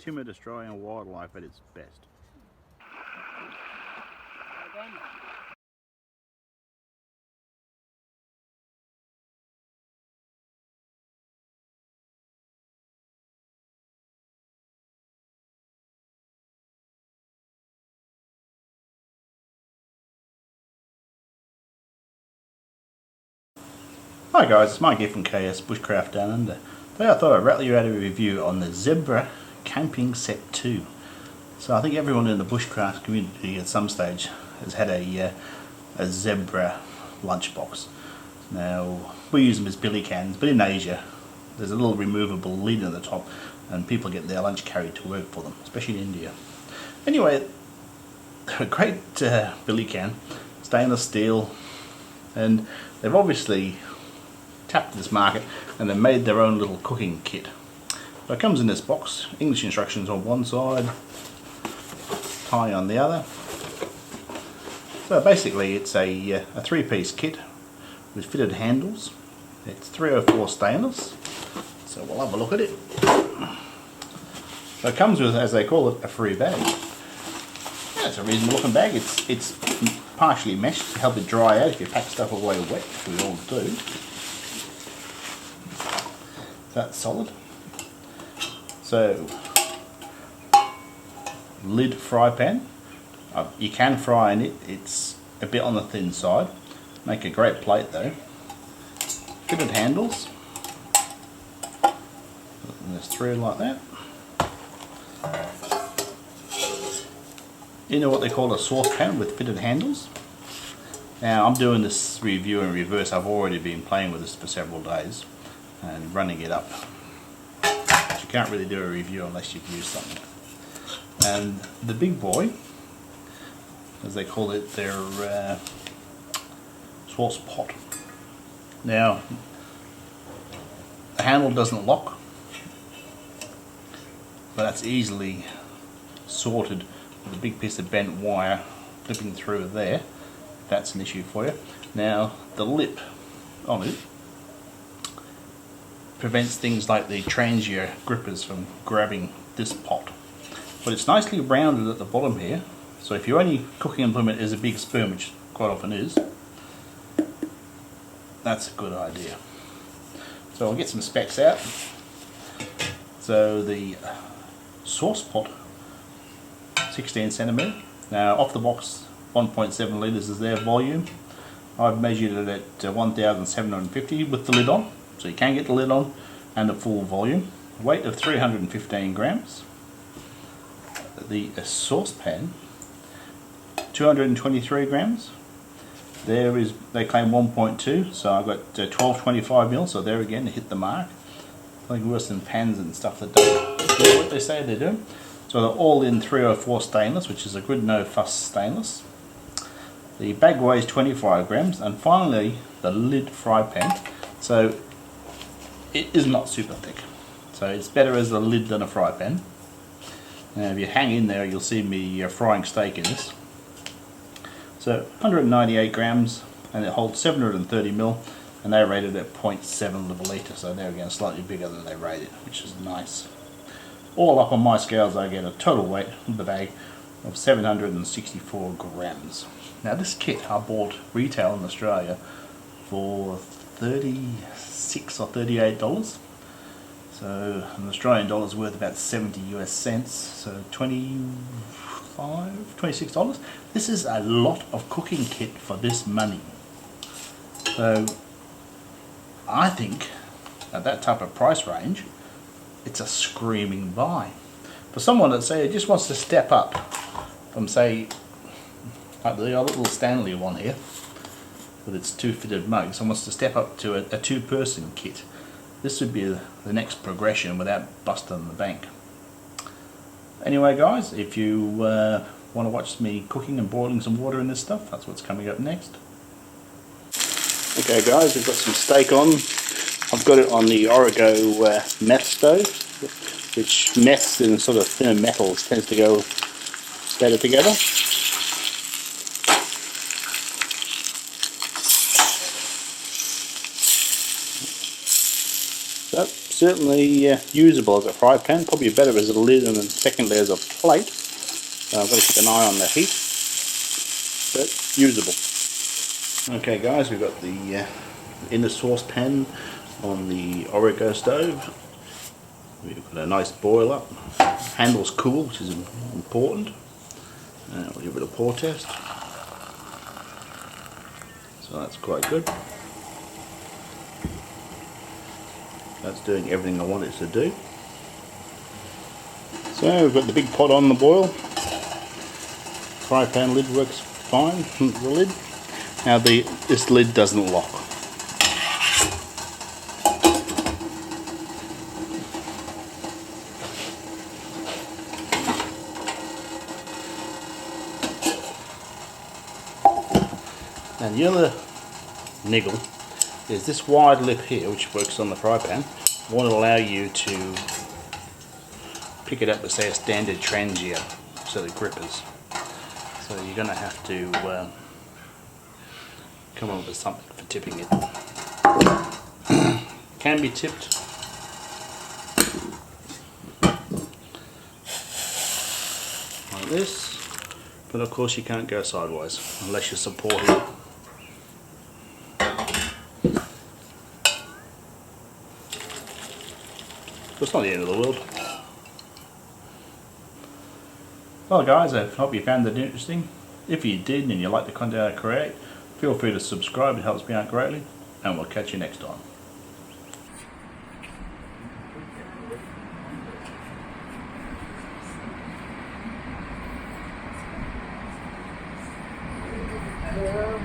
timber destroying wildlife at its best. Hi guys, it's Mike here from KS Bushcraft Down Under. Today I thought I'd rattle you out a review on the Zebra Camping Set 2. So I think everyone in the bushcraft community at some stage has had a Zebra lunchbox. Now we use them as billy cans, but in Asia there's a little removable lid at the top and people get their lunch carried to work for them, especially in India. Anyway, they're a great billy can, stainless steel, and they've obviously tapped this market and they made their own little cooking kit. So it comes in this box, English instructions on one side, tie on the other. So basically it's a three-piece kit with fitted handles. It's 304 stainless, so we'll have a look at it. So it comes with, as they call it, a free bag. Yeah, it's a reasonable looking bag. It's partially meshed to help it dry out if you pack stuff away wet, which we all do. That's solid. So, lid fry pan. You can fry in it. It's a bit on the thin side. Make a great plate though. Fitted handles. And this through like that. You know what they call a saucepan with fitted handles. Now I'm doing this review in reverse. I've already been playing with this for several days and running it up. But you can't really do a review unless you've used something. And the big boy, as they call it, their sauce pot. Now the handle doesn't lock, but that's easily sorted with a big piece of bent wire clipping through there. That's an issue for you. Now the lip on it prevents things like the Trangia grippers from grabbing this pot. But it's nicely rounded at the bottom here, so if your only cooking implement is a big spoon, which quite often is, that's a good idea. So I'll get some specs out. So the sauce pot, 16 centimetre. Now off the box, 1.7 litres is their volume. I've measured it at 1,750 with the lid on, so you can get the lid on and the full volume. Weight of 315 grams. The saucepan, 223 grams. There is, they claim 1.2, so I've got 1225 mil, so there again to hit the mark. I think worse than pans and stuff that don't do what they say they do. So they're all in 304 stainless, which is a good no fuss stainless. The bag weighs 25 grams, and finally the lid fry pan. So it is not super thick, so it's better as a lid than a fry pan. Now if you hang in there, you'll see me frying steak in this. So 198 grams, and it holds 730 mil, and they rate it at 0.7 of a litre, so they're again slightly bigger than they rate it, which is nice. All up on my scales I get a total weight of the bag of 764 grams. Now this kit I bought retail in Australia for $36 or $38. So an Australian dollar is worth about 70 US cents, so $26. This is a lot of cooking kit for this money. So I think at that type of price range, it's a screaming buy. For someone that say just wants to step up from, say, like the other little Stanley one here with its two fitted mugs, and wants to step up to a two-person kit, this would be the next progression without busting the bank. Anyway guys, if you want to watch me cooking and boiling some water in this stuff, that's what's coming up next. Okay guys, we've got some steak on. I've got it on the Origo meth stove, which meths and sort of thinner metals tends to go better together. So certainly usable as a fry pan. Probably better as a lid, and then secondly as a plate. So I've got to keep an eye on the heat, but usable. Okay guys, we've got the inner saucepan on the Origo stove. We've got a nice boiler. Handle's cool, which is important. We'll give it a pour test. So that's quite good. That's doing everything I want it to do. So we've got the big pot on the boil. Fry pan lid works fine. The lid. Now this lid doesn't lock. And the other niggle is this wide lip here, which works on the fry pan, won't allow you to pick it up with, say, a standard trangia, so the grippers. So you're going to have to come up with something for tipping it. Can be tipped. Like this, but of course you can't go sideways unless you're supporting it. It's not the end of the world. Well guys, I hope you found that interesting. If you did and you like the content I create, feel free to subscribe, it helps me out greatly, and we'll catch you next time. Yeah.